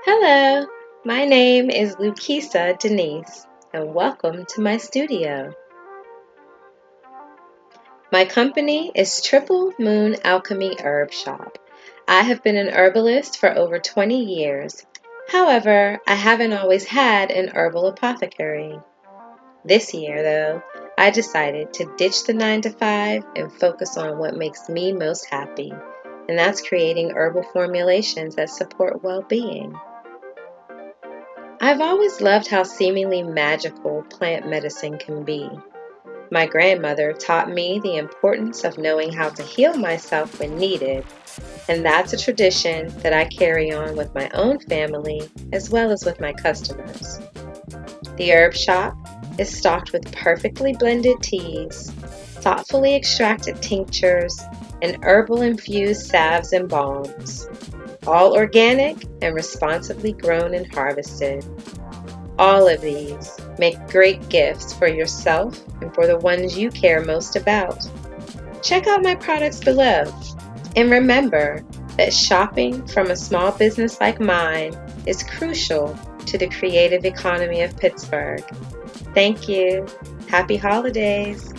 Hello, my name is Lukisa Denise, and welcome to my studio. My company is Triple Moon Alchemy Herb Shop. I have been an herbalist for over 20 years. However, I haven't always had an herbal apothecary. This year, though, I decided to ditch the 9 to 5 and focus on what makes me most happy, and that's creating herbal formulations that support well-being. I've always loved how seemingly magical plant medicine can be. My grandmother taught me the importance of knowing how to heal myself when needed, and that's a tradition that I carry on with my own family as well as with my customers. The herb shop is stocked with perfectly blended teas, thoughtfully extracted tinctures, and herbal infused salves and balms, all organic and responsibly grown and harvested. All of these make great gifts for yourself and for the ones you care most about. Check out my products below. And remember that shopping from a small business like mine is crucial to the creative economy of Pittsburgh. Thank you. Happy holidays.